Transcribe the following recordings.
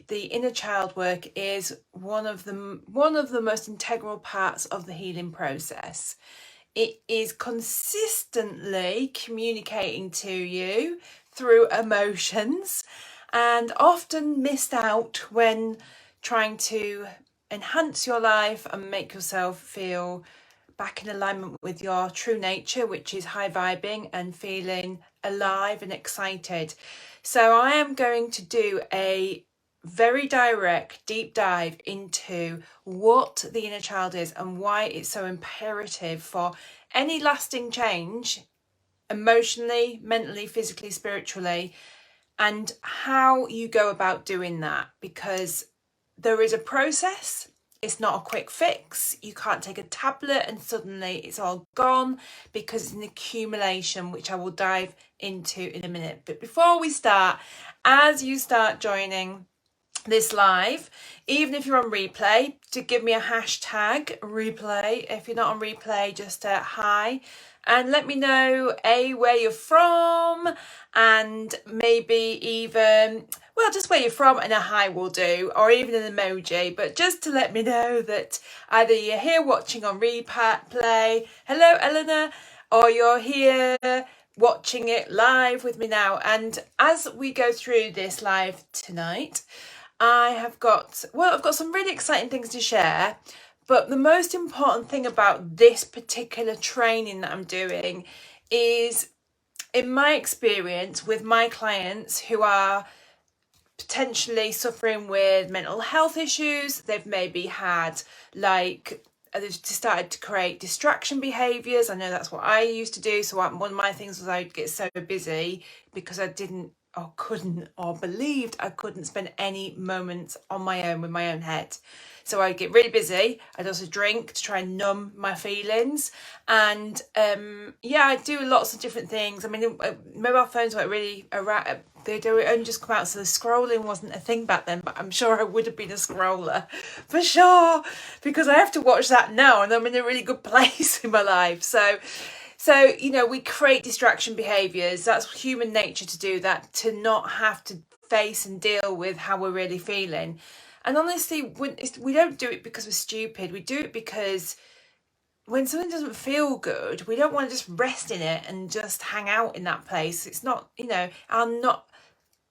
the inner child work is one of the most integral parts of the healing process. It is consistently communicating to you through emotions, and often missed out when trying to enhance your life and make yourself feel back in alignment with your true nature, which is high vibing and feeling alive and excited. So I am going to do a very direct deep dive into what the inner child is and why it's so imperative for any lasting change, emotionally, mentally, physically, spiritually, and how you go about doing that, because there is a process. It's not a quick fix. You can't take a tablet and suddenly it's all gone, because it's an accumulation, which I will dive into in a minute. But before we start, as you start joining this live, even if you're on replay, to give me a hashtag replay. If you're not on replay, just hi, and let me know where you're from, and maybe even, well, just where you're from and a hi will do, or even an emoji, but just to let me know that either you're here watching on replay, hello Eleanor, or you're here watching it live with me now. And as we go through this live tonight, I've got some really exciting things to share, but the most important thing about this particular training that I'm doing is, in my experience with my clients who are potentially suffering with mental health issues, they've maybe had they've started to create distraction behaviours. I know that's what I used to do. So one of my things was I'd get so busy because I didn't or couldn't or believed I couldn't spend any moments on my own with my own head. So I'd get really busy. I'd also drink to try and numb my feelings. And I do lots of different things. I mean, mobile phones weren't really around. They'd only just come out, so the scrolling wasn't a thing back then, but I'm sure I would have been a scroller for sure, because I have to watch that now and I'm in a really good place in my life. So we create distraction behaviours. That's human nature to do that, to not have to face and deal with how we're really feeling. And honestly, we don't do it because we're stupid. We do it because when something doesn't feel good, we don't want to just rest in it and just hang out in that place. It's not,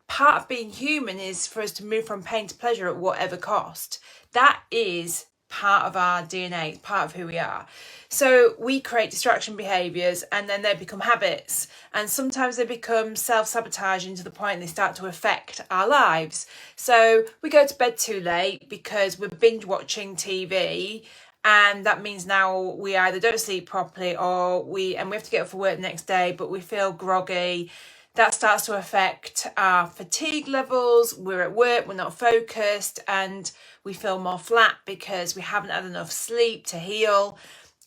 part of being human is for us to move from pain to pleasure at whatever cost. That is part of our DNA, part of who we are. So we create distraction behaviours, and then they become habits, and sometimes they become self-sabotaging to the point they start to affect our lives. So we go to bed too late because we're binge watching TV, and that means now we either don't sleep properly or we have to get up for work the next day, but we feel groggy. That starts to affect our fatigue levels. We're at work, we're not focused, and we feel more flat because we haven't had enough sleep to heal,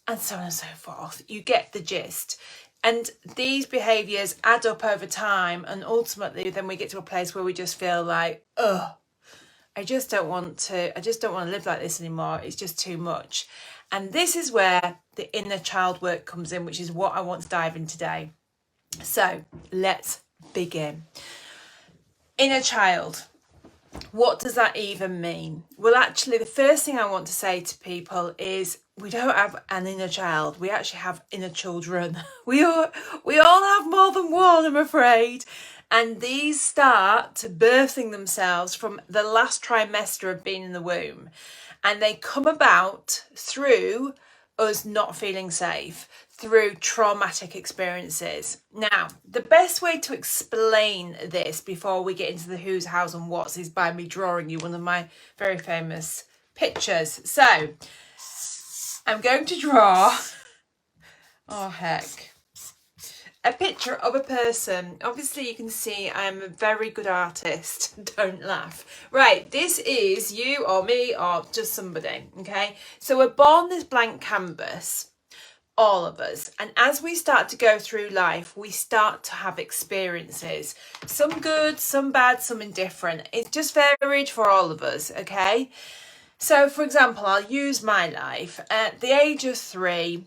and so on and so forth. You get the gist. And these behaviours add up over time, and ultimately then we get to a place where we just feel like, I just don't want to live like this anymore. It's just too much. And this is where the inner child work comes in, which is what I want to dive in today. So let's begin. Inner child. What does that even mean? Well, actually, the first thing I want to say to people is we don't have an inner child. We actually have inner children. We all have more than one, I'm afraid. And these start birthing themselves from the last trimester of being in the womb. And they come about through us not feeling safe, through traumatic experiences. Now, the best way to explain this before we get into the who's, how's and what's is by me drawing you one of my very famous pictures. So, I'm going to draw, a picture of a person. Obviously, you can see I'm a very good artist. Don't laugh. Right, this is you or me or just somebody, okay? So we're born this blank canvas, all of us. And as we start to go through life, we start to have experiences. Some good, some bad, some indifferent. It's just varied for all of us, okay? So, for example, I'll use my life. At the age of 3,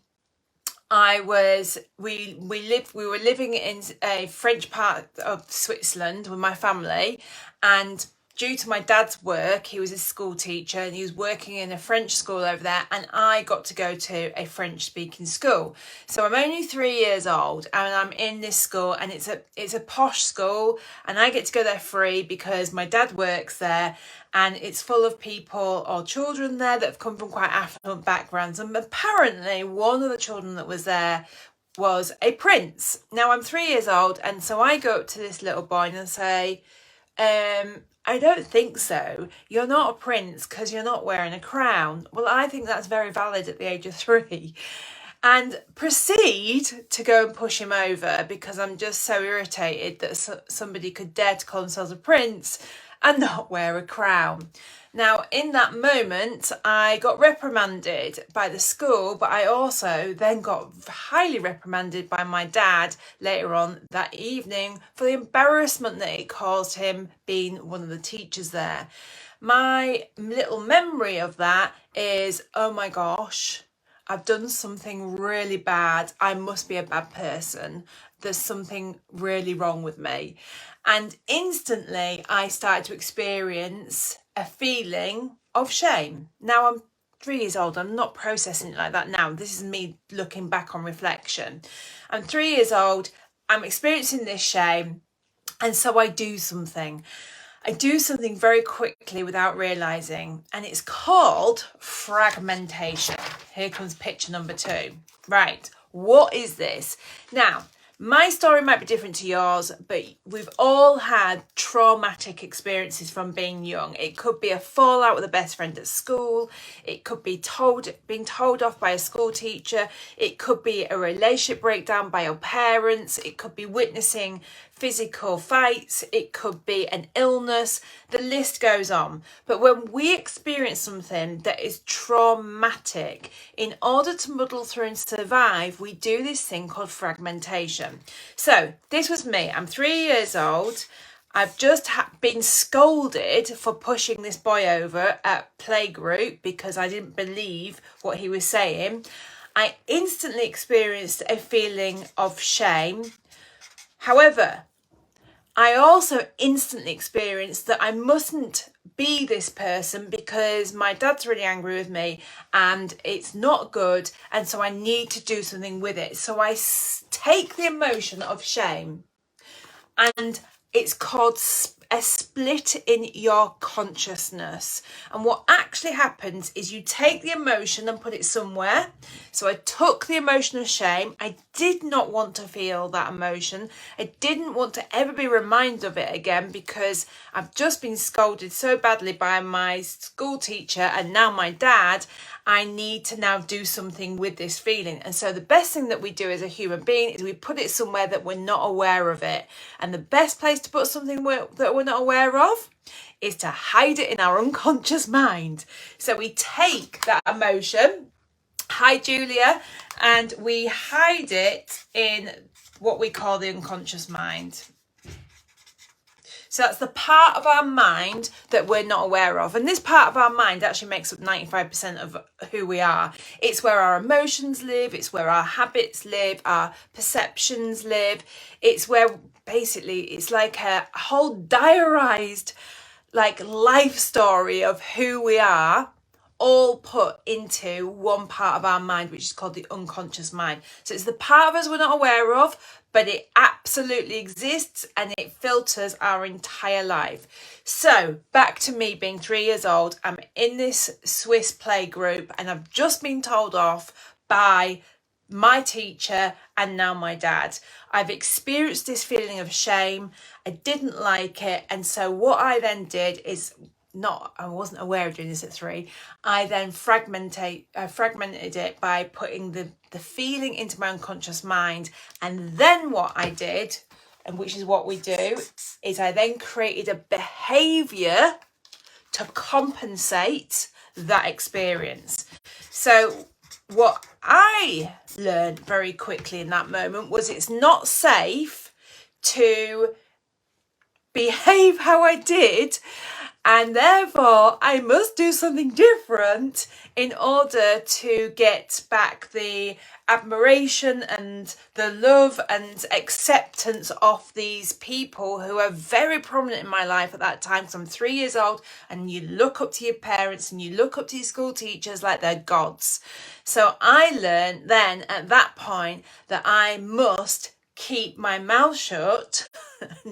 we were living in a French part of Switzerland with my family, and due to my dad's work, he was a school teacher and he was working in a French school over there, and I got to go to a French speaking school. So I'm only 3 years old and I'm in this school, and it's a posh school, and I get to go there free because my dad works there, and it's full of people or children there that have come from quite affluent backgrounds. And apparently one of the children that was there was a prince. Now I'm 3 years old, and so I go up to this little boy and say, I don't think so. You're not a prince because you're not wearing a crown. Well, I think that's very valid at the age of 3. And proceed to go and push him over because I'm just so irritated that somebody could dare to call themselves a prince and not wear a crown. Now, in that moment, I got reprimanded by the school, but I also then got highly reprimanded by my dad later on that evening for the embarrassment that it caused him being one of the teachers there. My little memory of that is, oh my gosh, I've done something really bad. I must be a bad person. There's something really wrong with me. And instantly I started to experience a feeling of shame. Now I'm 3 years old. I'm not processing it like that now. This is me looking back on reflection. I'm 3 years old. I'm experiencing this shame. And so I do something. I do something very quickly without realising, and it's called fragmentation. Here comes picture number 2. Right, what is this? Now, my story might be different to yours, but we've all had traumatic experiences from being young. It could be a fallout with a best friend at school. It could be being told off by a school teacher. It could be a relationship breakdown by your parents. It could be witnessing physical fights. It could be an illness. The list goes on. But when we experience something that is traumatic, in order to muddle through and survive, we do this thing called fragmentation. So this was me. I'm 3 years old. I've just been scolded for pushing this boy over at playgroup because I didn't believe what he was saying. I instantly experienced a feeling of shame. However, I also instantly experienced that I mustn't be this person because my dad's really angry with me and it's not good, and so I need to do something with it. So I take the emotion of shame, and it's called a split in your consciousness. And what actually happens is you take the emotion and put it somewhere. So I took the emotion of shame. I did not want to feel that emotion. I didn't want to ever be reminded of it again because I've just been scolded so badly by my school teacher and now my dad. I need to now do something with this feeling. And so the best thing that we do as a human being is we put it somewhere that we're not aware of it. And the best place to put something that we're not aware of is to hide it in our unconscious mind. So we take that emotion, hi Julia, and we hide it in what we call the unconscious mind. So that's the part of our mind that we're not aware of. And this part of our mind actually makes up 95% of who we are. It's where our emotions live. It's where our habits live, our perceptions live. It's where basically it's like a whole diarized like life story of who we are, all put into one part of our mind, which is called the unconscious mind. So it's the part of us we're not aware of, but it absolutely exists and it filters our entire life. So back to me being 3 years old. I'm in this Swiss play group and I've just been told off by my teacher and now my dad. I've experienced this feeling of shame. I didn't like it. And so what I then did is I wasn't aware of doing this at 3. I then fragmented it by putting the feeling into my unconscious mind. And then what I did, and which is what we do, is I then created a behavior to compensate that experience. So what I learned very quickly in that moment was it's not safe to behave how I did and therefore I must do something different in order to get back the admiration and the love and acceptance of these people who are very prominent in my life at that time. So I'm 3 years old, and you look up to your parents and you look up to your school teachers like they're gods. So I learned then at that point that I must keep my mouth shut,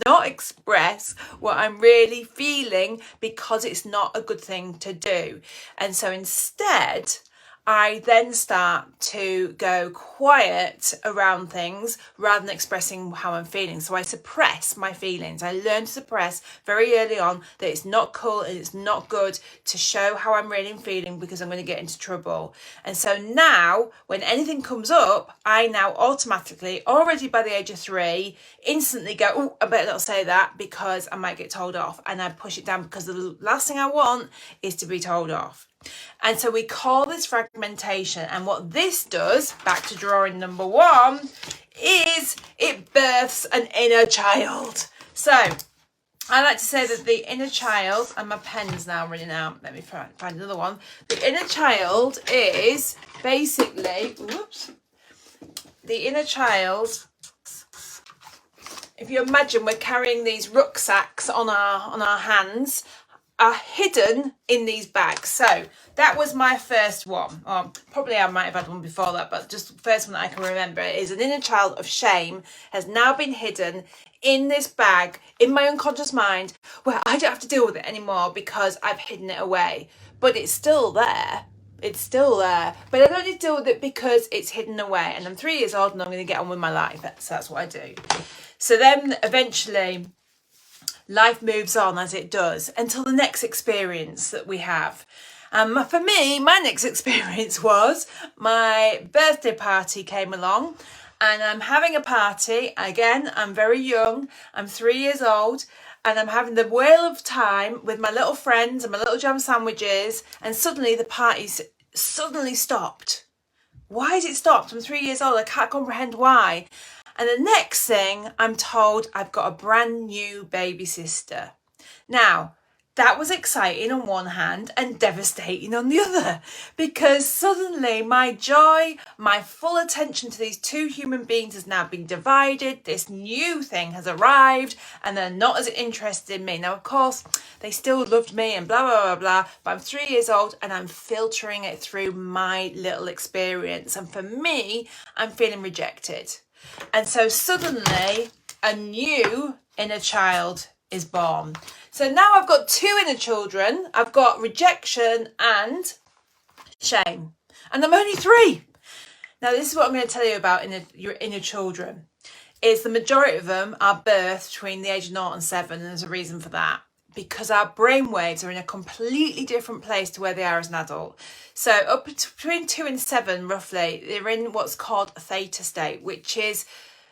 not express what I'm really feeling, because it's not a good thing to do. And so instead, I then start to go quiet around things rather than expressing how I'm feeling. So I suppress my feelings. I learned to suppress very early on that it's not cool and it's not good to show how I'm really feeling, because I'm going to get into trouble. And so now when anything comes up, I now automatically, already by the age of 3, instantly go, oh, I better not say that because I might get told off. And I push it down, because the last thing I want is to be told off. And so we call this fragmentation. And what this does, back to drawing number 1, is it births an inner child. So I like to say that the inner child, and my pen's now running out, let me find another one. The inner child is basically, the inner child, if you imagine we're carrying these rucksacks on our hands, are hidden in these bags. So that was my first one. Probably I might have had one before that, but just the first one that I can remember is an inner child of shame has now been hidden in this bag in my unconscious mind, where I don't have to deal with it anymore because I've hidden it away. But it's still there. It's still there. But I don't need to deal with it because it's hidden away. And I'm 3 years old and I'm going to get on with my life. So that's what I do. So then eventually life moves on as it does until the next experience that we have. For me, my next experience was my birthday party came along, and I'm having a party. Again, I'm very young. I'm 3 years old, and I'm having the whale of time with my little friends and my little jam sandwiches, and suddenly the party's suddenly stopped. Why has it stopped? I'm 3 years old. I can't comprehend why. And the next thing I'm told, I've got a brand new baby sister. Now, that was exciting on one hand and devastating on the other, because suddenly my joy, my full attention to these 2 human beings has now been divided. This new thing has arrived and they're not as interested in me. Now, of course, they still loved me and blah, blah, blah, blah, but I'm 3 years old and I'm filtering it through my little experience. And for me, I'm feeling rejected. And so suddenly a new inner child is born. So now I've got 2 inner children. I've got rejection and shame. And I'm only 3. Now this is what I'm going to tell you about your inner children. Is the majority of them are birthed between the age of 0 and 7. And there's a reason for that. Because our brain waves are in a completely different place to where they are as an adult. So up between 2 and 7, roughly, they're in what's called a theta state, which is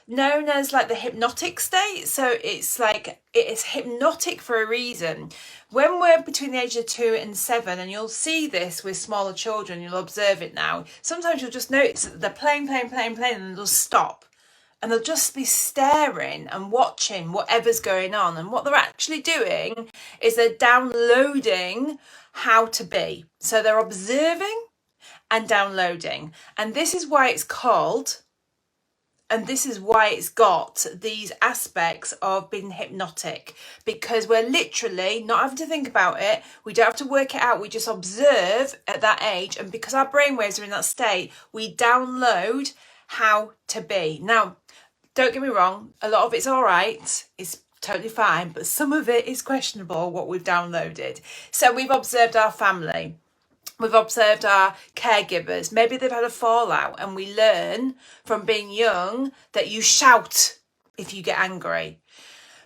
known as like the hypnotic state. So it's like, it is hypnotic for a reason. When we're between the age of 2 and 7, and you'll see this with smaller children, you'll observe it now. Sometimes you'll just notice that they're playing, and they'll stop. And they'll just be staring and watching whatever's going on. And what they're actually doing is they're downloading how to be. So they're observing and downloading. And this is why it's called, and this is why it's got these aspects of being hypnotic. Because we're literally not having to think about it. We don't have to work it out. We just observe at that age. And because our brainwaves are in that state, we download how to be. Now, don't get me wrong, a lot of it's all right, it's totally fine, but some of it is questionable, what we've downloaded. So we've observed our family, we've observed our caregivers, maybe they've had a fallout, and we learn from being young that you shout if you get angry.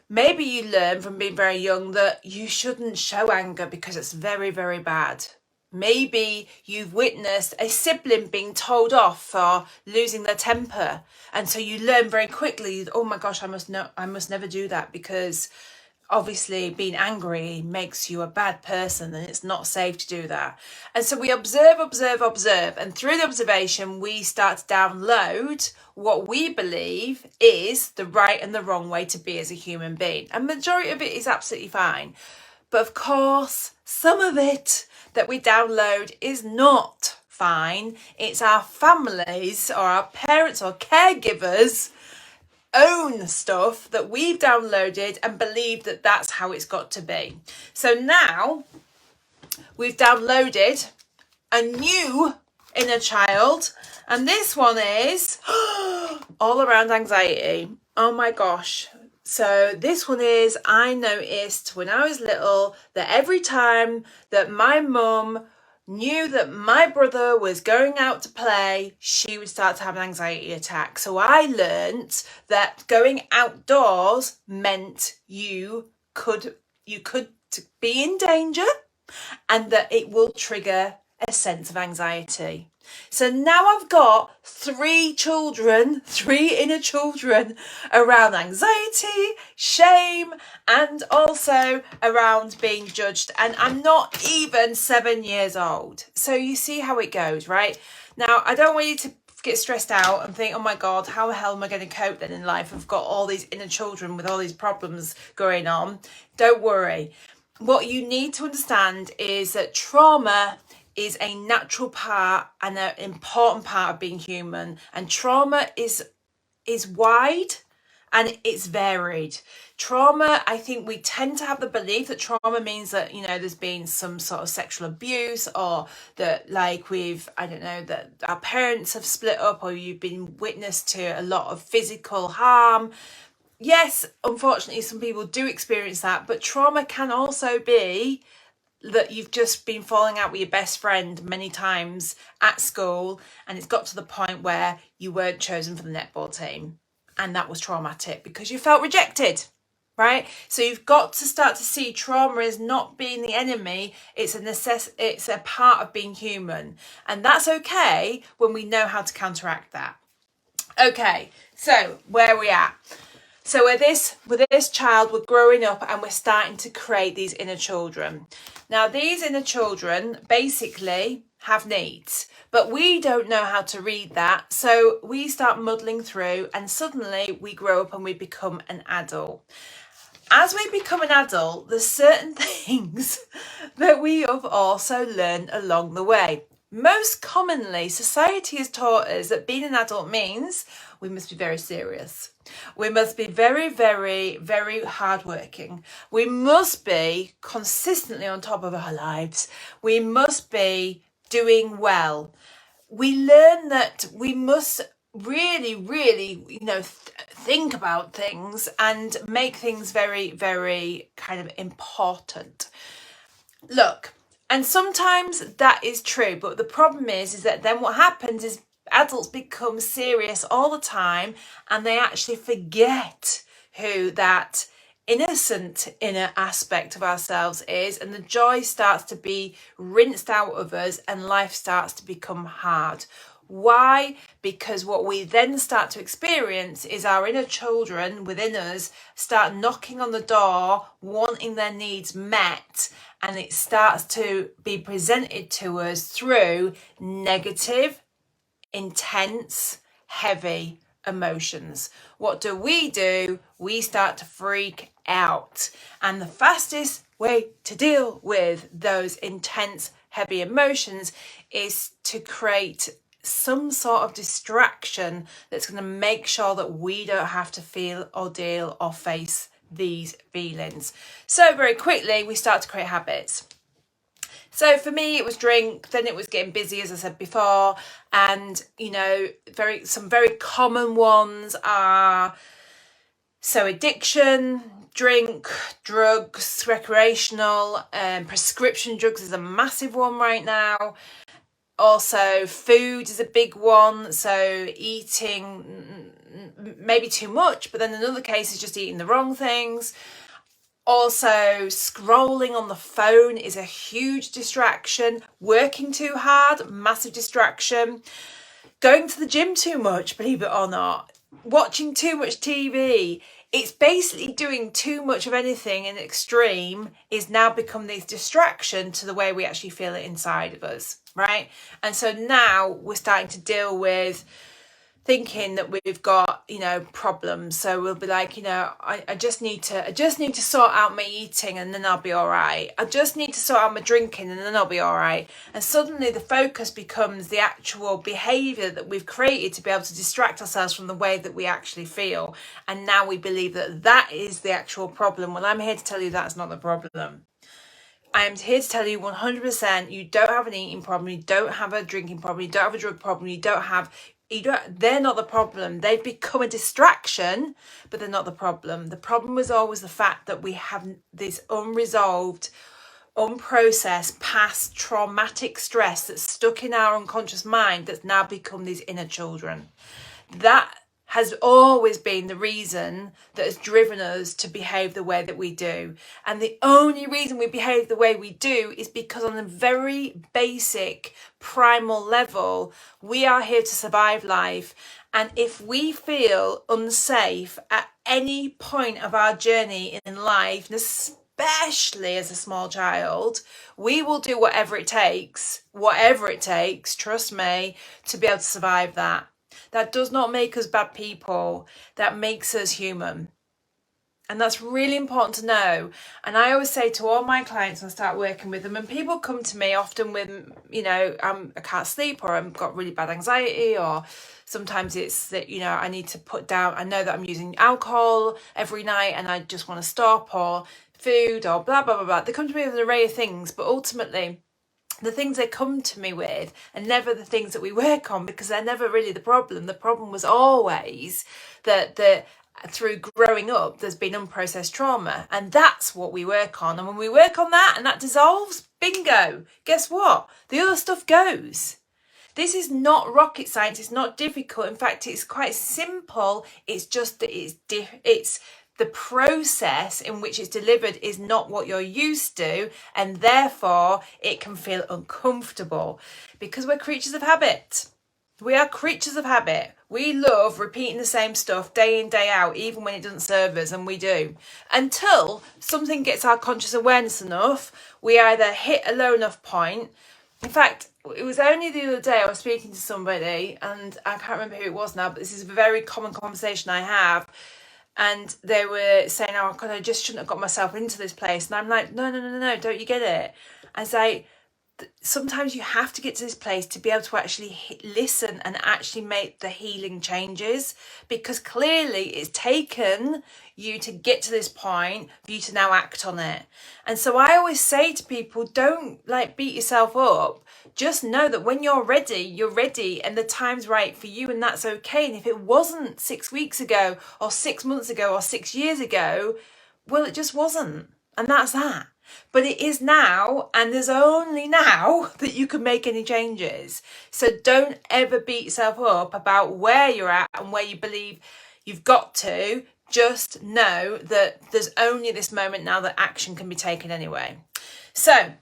Maybe you learn from being very young that you shouldn't show anger because it's very, very bad. Maybe you've witnessed a sibling being told off for losing their temper. And so you learn very quickly, oh my gosh, I must never do that, because obviously being angry makes you a bad person and it's not safe to do that. And so we observe. And through the observation, we start to download what we believe is the right and the wrong way to be as a human being. And majority of it is absolutely fine. But of course, some of it that we download is not fine. It's our families or our parents or caregivers own stuff that we've downloaded and believe that that's how it's got to be. So now we've downloaded a new inner child, and this one is all around anxiety. Oh my gosh. So this one is, I noticed when I was little that every time that my mum knew that my brother was going out to play, she would start to have an anxiety attack. So I learnt that going outdoors meant you could be in danger and that it will trigger a sense of anxiety. So now I've got three inner children around anxiety, shame, and also around being judged. And I'm not even 7 years old. So you see how it goes, right? Now, I don't want you to get stressed out and think, oh my God, how the hell am I going to cope then in life? I've got all these inner children with all these problems going on. Don't worry. What you need to understand is that trauma is a natural part and an important part of being human, and trauma is wide and it's varied. Trauma, I think we tend to have the belief that trauma means that, you know, there's been some sort of sexual abuse, or that like that our parents have split up, or you've been witness to a lot of physical harm. Yes, unfortunately, some people do experience that, but trauma can also be that you've just been falling out with your best friend many times at school, and it's got to the point where you weren't chosen for the netball team, and that was traumatic because you felt rejected, right? So you've got to start to see trauma as not being the enemy. It's a part of being human, and that's okay when we know how to counteract that. Okay, so where are we at? So with this child, we're growing up and we're starting to create these inner children. Now, these inner children basically have needs, but we don't know how to read that. So we start muddling through, and suddenly we grow up and we become an adult. As we become an adult, there's certain things that we have also learned along the way. Most commonly, society has taught us that being an adult means we must be very serious. We must be very, very, very hardworking. We must be consistently on top of our lives. We must be doing well. We learn that we must really, really, think about things and make things very, very kind of important. Look, and sometimes that is true, but the problem is that then what happens is adults become serious all the time, and they actually forget who that innocent inner aspect of ourselves is, and the joy starts to be rinsed out of us and life starts to become hard. Why? Because what we then start to experience is our inner children within us start knocking on the door, wanting their needs met, and it starts to be presented to us through negative, intense, heavy emotions. What do? We start to freak out. And the fastest way to deal with those intense, heavy emotions is to create some sort of distraction that's going to make sure that we don't have to feel or deal or face these feelings. So very quickly, we start to create habits. So for me, it was drink, then it was getting busy, as I said before. And, some very common ones are, so addiction, drink, drugs, recreational, prescription drugs is a massive one right now. Also, food is a big one. So eating maybe too much, but then in another case is just eating the wrong things. Also, scrolling on the phone is a huge distraction. Working too hard, massive distraction. Going to the gym too much, believe it or not. Watching too much TV. It's basically doing too much of anything in extreme is now become this distraction to the way we actually feel it inside of us, right? And so now we're starting to deal with thinking that we've got, problems. So we'll be like, I just need to sort out my eating and then I'll be all right. I just need to sort out my drinking and then I'll be all right. And suddenly the focus becomes the actual behavior that we've created to be able to distract ourselves from the way that we actually feel. And now we believe that that is the actual problem. Well, I'm here to tell you that's not the problem. I'm here to tell you 100% you don't have an eating problem, you don't have a drinking problem, you don't have a drug problem, they're not the problem. They've become a distraction, but they're not the problem. The problem was always the fact that we have this unresolved, unprocessed, past traumatic stress that's stuck in our unconscious mind that's now become these inner children. That has always been the reason that has driven us to behave the way that we do. And the only reason we behave the way we do is because on a very basic, primal level, we are here to survive life. And if we feel unsafe at any point of our journey in life, especially as a small child, we will do whatever it takes, trust me, to be able to survive that. That does not make us bad people. That makes us human. And that's really important to know. And I always say to all my clients when I start working with them, and people come to me often with, I can't sleep, or I've got really bad anxiety, or sometimes it's that, I need to put down, I know that I'm using alcohol every night and I just want to stop, or food, or blah, blah, blah, blah. They come to me with an array of things, but ultimately, the things they come to me with are never the things that we work on, because they're never really the problem. The problem was always that through growing up, there's been unprocessed trauma, and that's what we work on. And when we work on that and that dissolves, bingo, guess what? The other stuff goes. This is not rocket science. It's not difficult. In fact, it's quite simple. It's just that it's the process in which it's delivered is not what you're used to, and therefore it can feel uncomfortable, because we're creatures of habit. We are creatures of habit. We love repeating the same stuff day in, day out, even when it doesn't serve us, and we do. Until something gets our conscious awareness enough, we either hit a low enough point. In fact, it was only the other day I was speaking to somebody, and I can't remember who it was now, but this is a very common conversation I have. And they were saying, oh God, I just shouldn't have got myself into this place. And I'm like, no, don't you get it? I say, sometimes you have to get to this place to be able to actually listen and actually make the healing changes, because clearly it's taken you to get to this point for you to now act on it. And so I always say to people, don't beat yourself up. Just know that when you're ready, and the time's right for you, and that's okay. And if it wasn't 6 weeks ago, or 6 months ago, or 6 years ago, well, it just wasn't. And that's that. But it is now, and there's only now that you can make any changes. So don't ever beat yourself up about where you're at and where you believe you've got to. Just know that there's only this moment now that action can be taken anyway. So,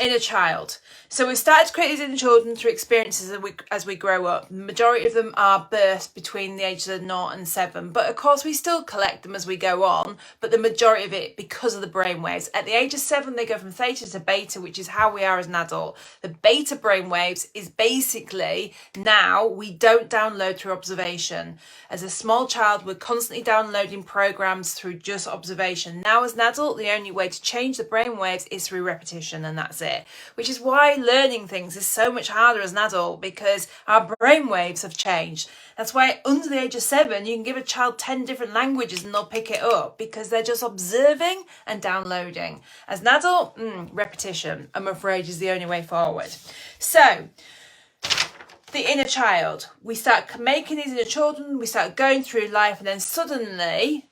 inner child. So we started to create these inner children through experiences as we grow up. The majority of them are birthed between the ages of 0 and 7. But of course we still collect them as we go on. But the majority of it because of the brainwaves. At the age of 7 they go from theta to beta, which is how we are as an adult. The beta brainwaves is basically now we don't download through observation. As a small child we're constantly downloading programs through just observation. Now as an adult the only way to change the brainwaves is through repetition, and that's it. Which is why learning things is so much harder as an adult, because our brainwaves have changed. That's why under the age of 7 you can give a child 10 different languages and they'll pick it up, because they're just observing and downloading. As an adult, repetition, I'm afraid, is the only way forward. So the inner child, we start making these inner children, we start going through life, and then suddenly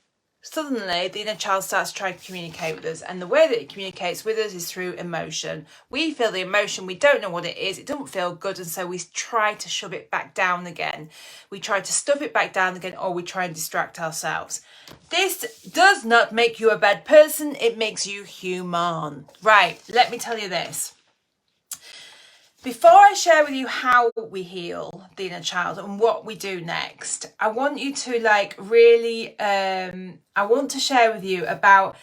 the inner child starts trying to communicate with us, and the way that it communicates with us is through emotion. We feel the emotion, we don't know what it is, it doesn't feel good, and so we try to shove it back down again. We try to stuff it back down again, or we try and distract ourselves. This does not make you a bad person, it makes you human. Right, let me tell you this. Before I share with you how we heal the inner child and what we do next, I want you to really, I want to share with you about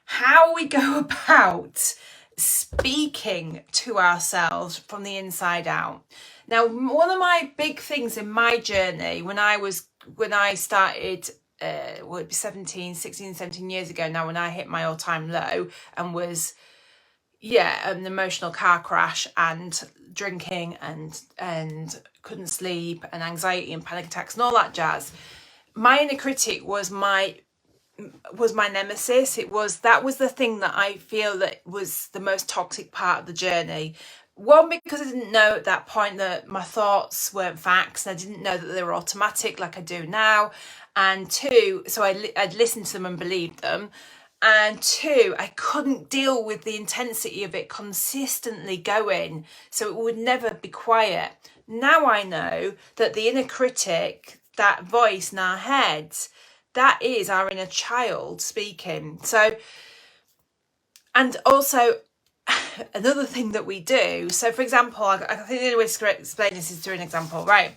how we go about speaking to ourselves from the inside out. Now, one of my big things in my journey when I started, well, it'd be 17 years ago now, when I hit my all-time low and was, an emotional car crash and drinking and couldn't sleep and anxiety and panic attacks and all that jazz. My inner critic was my nemesis. That was the thing that I feel that was the most toxic part of the journey. One, because I didn't know at that point that my thoughts weren't facts, and I didn't know that they were automatic like I do now. And two, so I'd listened to them and believed them. And two, I couldn't deal with the intensity of it consistently going, so it would never be quiet. Now I know that the inner critic, that voice in our heads, that is our inner child speaking. So, and also another thing that we do, so for example, I think the only way to explain this is through an example, right?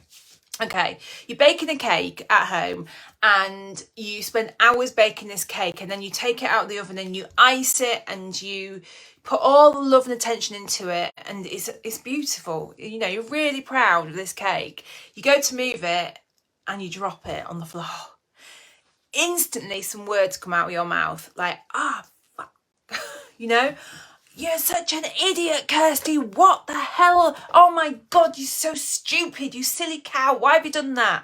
Okay, you're baking a cake at home and you spend hours baking this cake, and then you take it out of the oven and you ice it and you put all the love and attention into it, and it's beautiful. You know, you're really proud of this cake. You go to move it and you drop it on the floor. Instantly some words come out of your mouth like, fuck. You know, you're such an idiot, Kirsty. What the hell? Oh my God, you're so stupid. You silly cow. Why have you done that?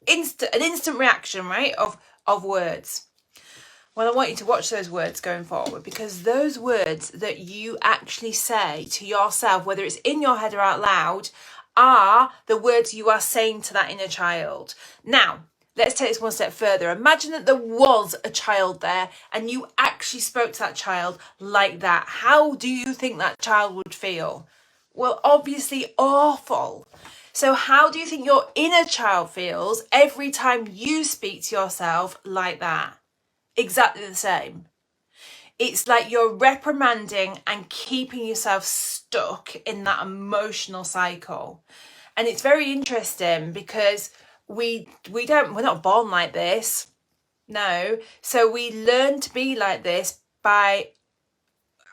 An instant reaction, right? Of words. Well, I want you to watch those words going forward, because those words that you actually say to yourself, whether it's in your head or out loud, are the words you are saying to that inner child. Now, let's take this one step further. Imagine that there was a child there and you actually spoke to that child like that. How do you think that child would feel? Well, obviously awful. So how do you think your inner child feels every time you speak to yourself like that? Exactly the same. It's like you're reprimanding and keeping yourself stuck in that emotional cycle. And it's very interesting because we're not born like this. No. So we learn to be like this by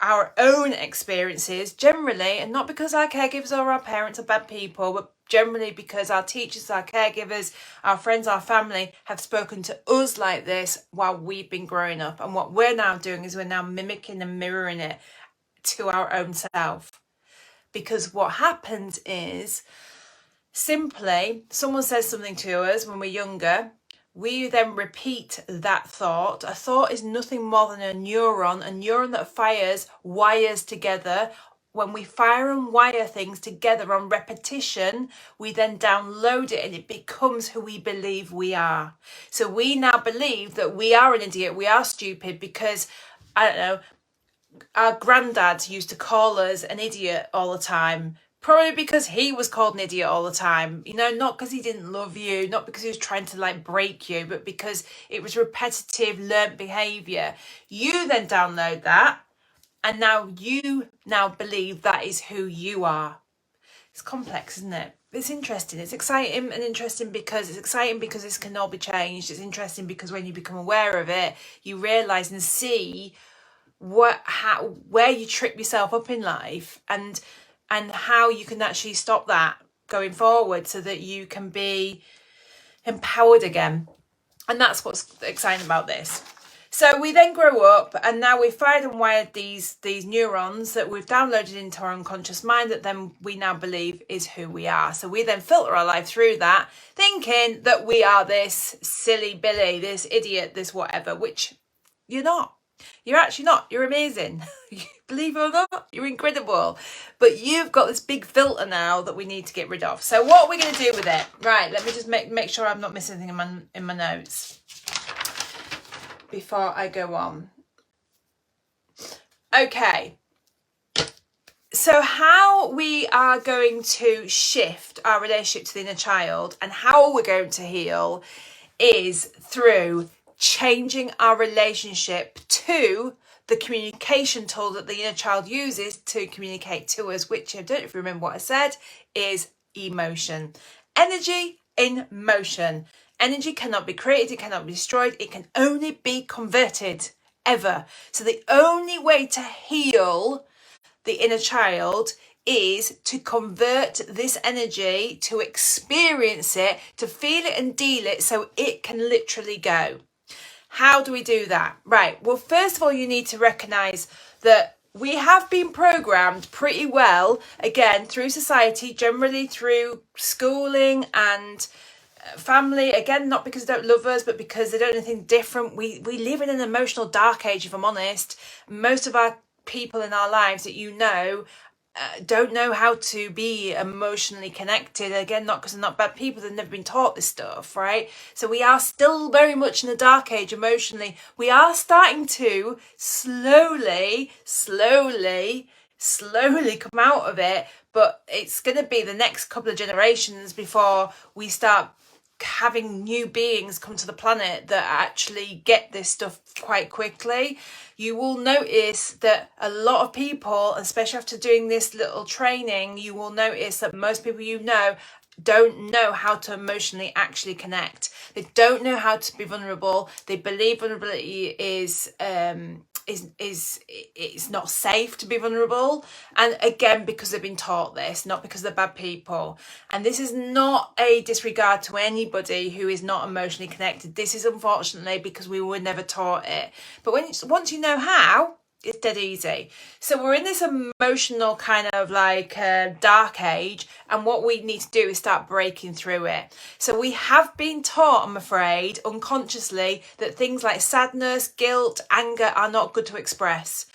our own experiences generally, and not because our caregivers or our parents are bad people, but generally because our teachers, our caregivers, our friends, our family have spoken to us like this while we've been growing up. And what we're now doing is we're now mimicking and mirroring it to our own self. Because what happens is, simply, someone says something to us when we're younger, we then repeat that thought. A thought is nothing more than a neuron that fires wires together. When we fire and wire things together on repetition, we then download it and it becomes who we believe we are. So we now believe that we are an idiot, we are stupid because, I don't know, our granddad used to call us an idiot all the time. Probably because he was called an idiot all the time, you know, not because he didn't love you, not because he was trying to like break you, but because it was repetitive learnt behaviour. You then download that, and now you believe that is who you are. It's complex, isn't it? It's interesting. It's exciting and interesting because this can all be changed. It's interesting because when you become aware of it, you realise and see where you trip yourself up in life, and how you can actually stop that going forward so that you can be empowered again. And that's what's exciting about this. So we then grow up, and now we've fired and wired these neurons that we've downloaded into our unconscious mind that then we now believe is who we are. So we then filter our life through that, thinking that we are this silly Billy, this idiot, this whatever, which you're not. You're actually not. You're amazing. Believe it or not, you're incredible. But you've got this big filter now that we need to get rid of. So what are we going to do with it? Right, let me just make sure I'm not missing anything in my notes before I go on. Okay. So how we are going to shift our relationship to the inner child and how we're going to heal is through changing our relationship to the communication tool that the inner child uses to communicate to us, which, I don't know if you remember what I said, is emotion. Energy in motion. Energy cannot be created, it cannot be destroyed, it can only be converted, ever. So the only way to heal the inner child is to convert this energy, to experience it, to feel it and deal it so it can literally go. How do we do that? Right. Well, first of all, you need to recognize that we have been programmed pretty well, again, through society, generally through schooling and family, again, not because they don't love us, but because they don't do anything different. We live in an emotional dark age, if I'm honest. Most of our people in our lives that you know don't know how to be emotionally connected. Again, not because they're not bad people, they've never been taught this stuff, right? So we are still very much in a dark age emotionally. We are starting to slowly come out of it, but it's going to be the next couple of generations before we start having new beings come to the planet that actually get this stuff quite quickly. You will notice that a lot of people, especially after doing this little training, you will notice that most people you know don't know how to emotionally actually connect. They don't know how to be vulnerable. They believe vulnerability is it's not safe to be vulnerable, and again, because they've been taught this, not because they're bad people. And this is not a disregard to anybody who is not emotionally connected. This is unfortunately because we were never taught it. But once you know how, it's dead easy. So we're in this emotional kind of like dark age, and what we need to do is start breaking through it. So we have been taught, I'm afraid, unconsciously, that things like sadness, guilt, anger are not good to express.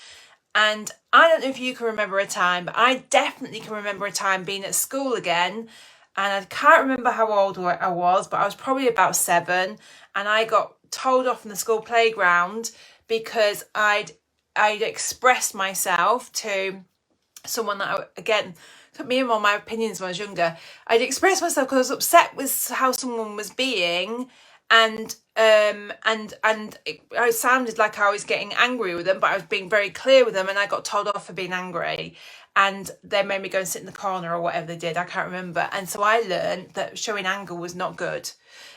And I don't know if you can remember a time, but I definitely can remember a time being at school again, and I can't remember how old I was, but I was probably about 7, and I got told off in the school playground because I'd expressed myself to someone that, again, took me in on my opinions when I was younger. I'd expressed myself because I was upset with how someone was being, and I sounded like I was getting angry with them, but I was being very clear with them, and I got told off for being angry, and they made me go and sit in the corner or whatever they did. I can't remember. And so I learned that showing anger was not good.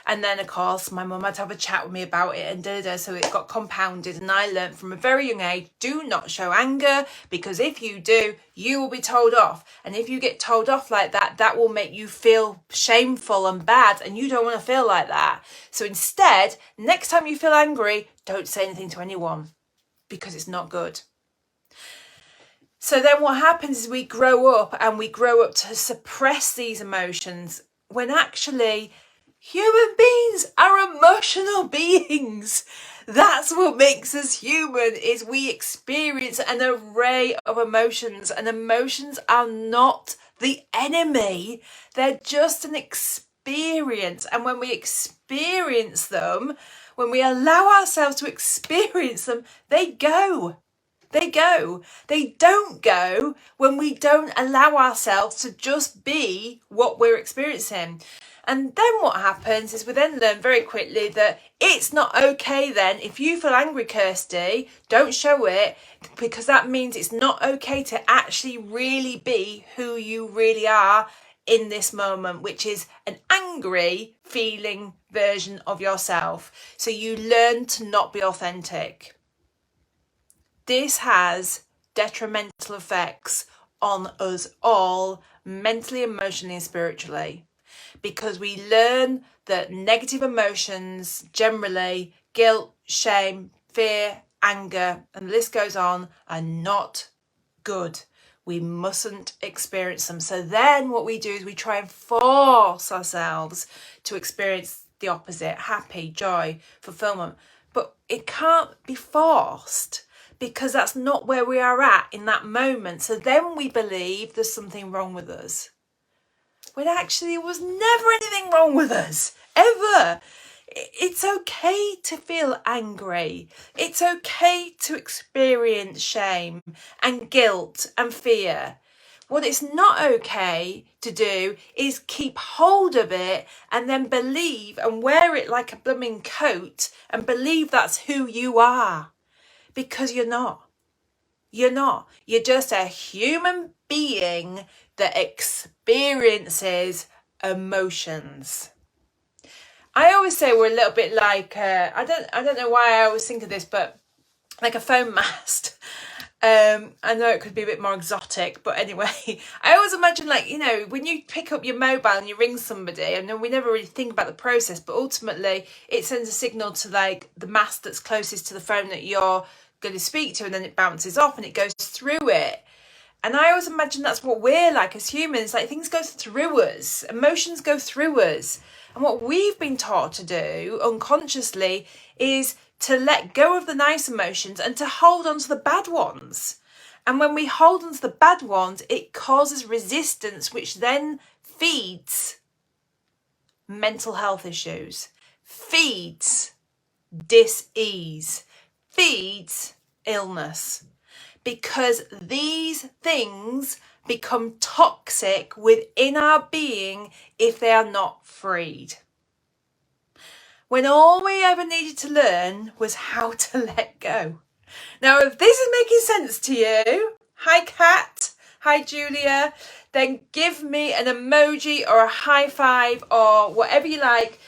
And then, of course, my mum had to have a chat with me about it, and so it got compounded. And I learned from a very young age, do not show anger, because if you do, you will be told off. And if you get told off like that, that will make you feel shameful and bad, and you don't want to feel like that. So instead, next time you feel angry, don't say anything to anyone, because it's not good. So then what happens is we grow up to suppress these emotions, when actually human beings are emotional beings. That's what makes us human, is we experience an array of emotions, and emotions are not the enemy. They're just an experience. And when we experience them, when we allow ourselves to experience them, they go. They go. They don't go when we don't allow ourselves to just be what we're experiencing. And then what happens is we then learn very quickly that it's not okay then. If you feel angry, Kirsty, don't show it, because that means it's not okay to actually really be who you really are in this moment, which is an angry feeling version of yourself. So you learn to not be authentic. This has detrimental effects on us all, mentally, emotionally, and spiritually, because we learn that negative emotions, generally guilt, shame, fear, anger, and the list goes on, are not good. We mustn't experience them. So then what we do is we try and force ourselves to experience the opposite: happy, joy, fulfillment. But it can't be forced, because that's not where we are at in that moment. So then we believe there's something wrong with us, when actually there was never anything wrong with us, ever. It's okay to feel angry. It's okay to experience shame and guilt and fear. What it's not okay to do is keep hold of it and then believe and wear it like a blooming coat and believe that's who you are. Because you're not. You're not. You're just a human being that experiences emotions. I always say we're a little bit like, I don't know why I always think of this, but like a phone mast. I know it could be a bit more exotic, but anyway, I always imagine, like, you know, when you pick up your mobile and you ring somebody, and then we never really think about the process, but ultimately it sends a signal to like the mast that's closest to the phone that you're going to speak to, and then it bounces off and it goes through it. And I always imagine that's what we're like as humans, like things go through us, emotions go through us. And what we've been taught to do unconsciously is to let go of the nice emotions and to hold on to the bad ones. And when we hold on to the bad ones, it causes resistance, which then feeds mental health issues, feeds dis-ease, feeds illness. Because these things become toxic within our being if they are not freed. When all we ever needed to learn was how to let go. Now, if this is making sense to you, hi Kat, hi Julia, then give me an emoji or a high five or whatever you like.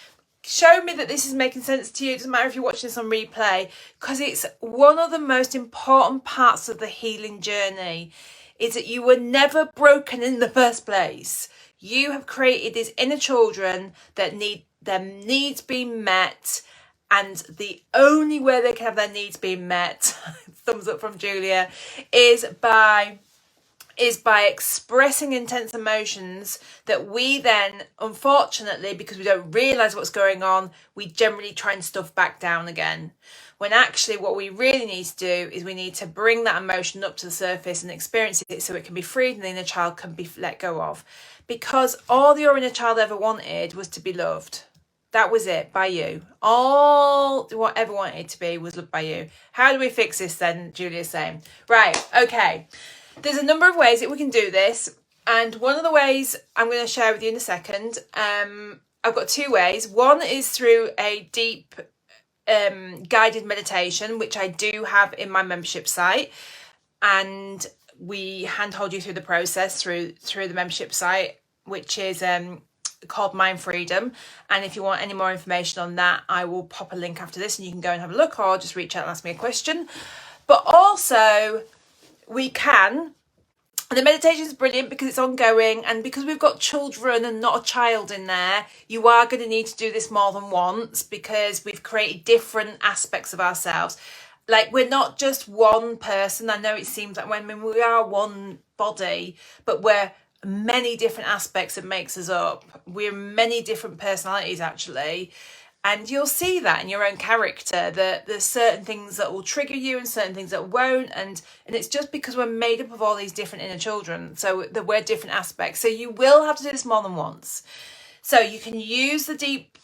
Show me that this is making sense to you. It doesn't matter if you're watching this on replay, because it's one of the most important parts of the healing journey, is that you were never broken in the first place. You have created these inner children that need their needs being met, and the only way they can have their needs being met, thumbs up from Julia, is by expressing intense emotions that we then, unfortunately, because we don't realise what's going on, we generally try and stuff back down again. When actually what we really need to do is we need to bring that emotion up to the surface and experience it so it can be freed and the inner child can be let go of. Because all your inner child ever wanted was to be loved. That was it, by you. All whatever wanted to be was loved by you. How do we fix this then, Julia's saying? Right, okay. There's a number of ways that we can do this, and one of the ways I'm going to share with you in a second. I've got two ways. One is through a deep guided meditation, which I do have in my membership site, and we handhold you through the process through the membership site, which is called Mind Freedom. And if you want any more information on that, I will pop a link after this and you can go and have a look, or just reach out and ask me a question. But also we can, and the meditation is brilliant because it's ongoing, and because we've got children and not a child in there, you are going to need to do this more than once, because we've created different aspects of ourselves. Like, we're not just one person. I know it seems like when we are one body, but we're many different aspects that makes us up. We're many different personalities, actually. And you'll see that in your own character, that there's certain things that will trigger you and certain things that won't. And it's just because we're made up of all these different inner children. So that we're different aspects. So you will have to do this more than once. So you can use the deep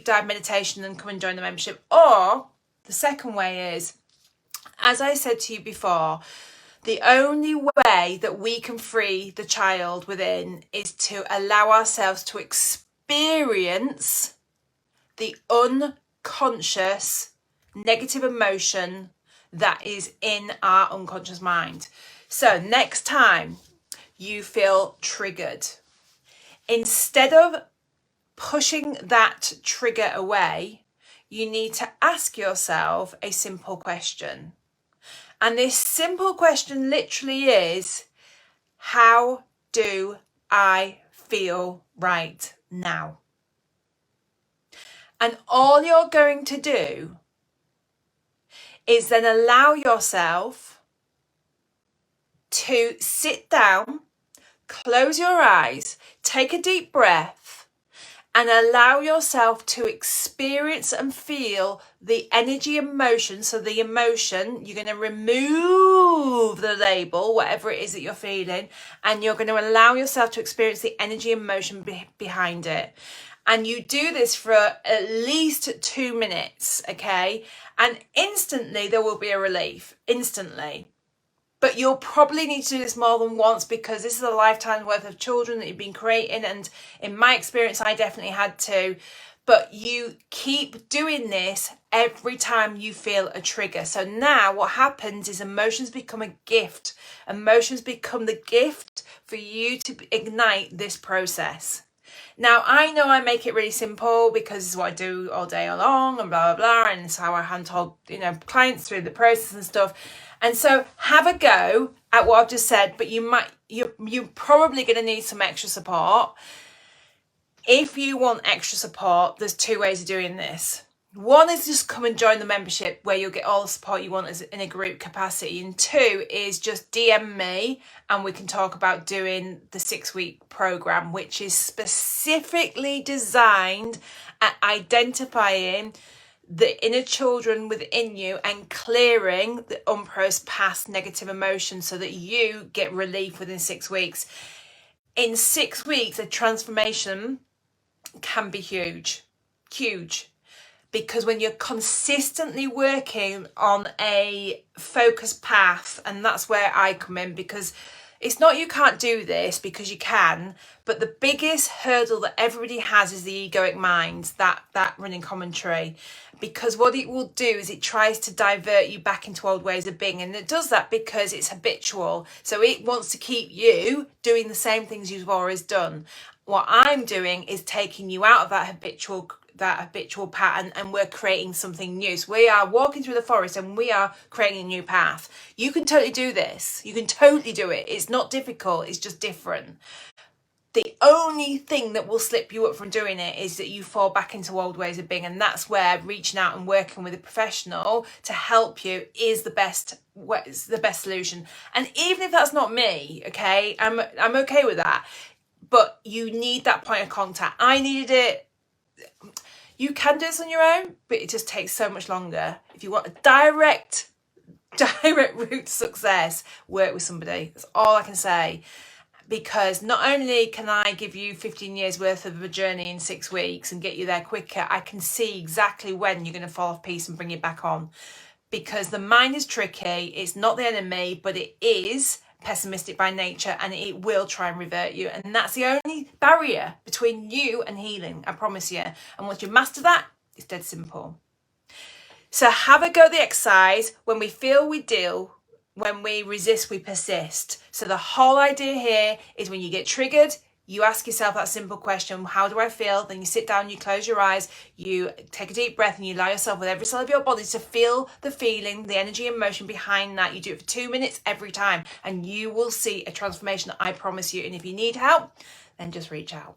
dive meditation and come and join the membership. Or the second way is, as I said to you before, the only way that we can free the child within is to allow ourselves to experience the unconscious negative emotion that is in our unconscious mind. So next time you feel triggered, instead of pushing that trigger away, you need to ask yourself a simple question. And this simple question literally is, how do I feel right now? And all you're going to do is then allow yourself to sit down, close your eyes, take a deep breath, and allow yourself to experience and feel the energy emotion. So the emotion, you're going to remove the label, whatever it is that you're feeling, and you're going to allow yourself to experience the energy emotion behind it. And you do this for at least 2 minutes, okay? And instantly there will be a relief, instantly. But you'll probably need to do this more than once, because this is a lifetime's worth of children that you've been creating. And in my experience, I definitely had to. But you keep doing this every time you feel a trigger. So now what happens is emotions become a gift. Emotions become the gift for you to ignite this process. Now, I know I make it really simple because it's what I do all day long and blah, blah, blah. And it's how I handhold, clients through the process and stuff. And so have a go at what I've just said, but you're probably going to need some extra support. If you want extra support, there's two ways of doing this. One is just come and join the membership where you'll get all the support you want in a group capacity. And two is just DM me and we can talk about doing the 6-week program, which is specifically designed at identifying the inner children within you and clearing the unprocessed negative emotions so that you get relief within 6 weeks. In 6 weeks, a transformation can be huge. Because when you're consistently working on a focused path, and that's where I come in, because it's not you can't do this, because you can, but the biggest hurdle that everybody has is the egoic mind, that running commentary. Because what it will do is it tries to divert you back into old ways of being, and it does that because it's habitual. So it wants to keep you doing the same things you've always done. What I'm doing is taking you out of that habitual pattern, and we're creating something new. So we are walking through the forest and we are creating a new path. You can totally do this. You can totally do it. It's not difficult. It's just different. The only thing that will slip you up from doing it is that you fall back into old ways of being. And that's where reaching out and working with a professional to help you is the best solution. And even if that's not me, okay, I'm okay with that. But you need that point of contact. I needed it. You can do this on your own, but it just takes so much longer. If you want a direct route to success, work with somebody. That's all I can say. Because not only can I give you 15 years worth of a journey in 6 weeks and get you there quicker, I can see exactly when you're going to fall off piece and bring it back on. Because the mind is tricky. It's not the enemy, but it is pessimistic by nature, and it will try and revert you. And that's the only barrier between you and healing, I promise you. And once you master that, it's dead simple. So have a go at the exercise. When we feel, we deal. When we resist, we persist. So the whole idea here is when you get triggered, you ask yourself that simple question, how do I feel? Then you sit down, you close your eyes, you take a deep breath, and you allow yourself with every cell of your body to feel the feeling, the energy and emotion behind that. You do it for 2 minutes every time, and you will see a transformation, I promise you. And if you need help, then just reach out.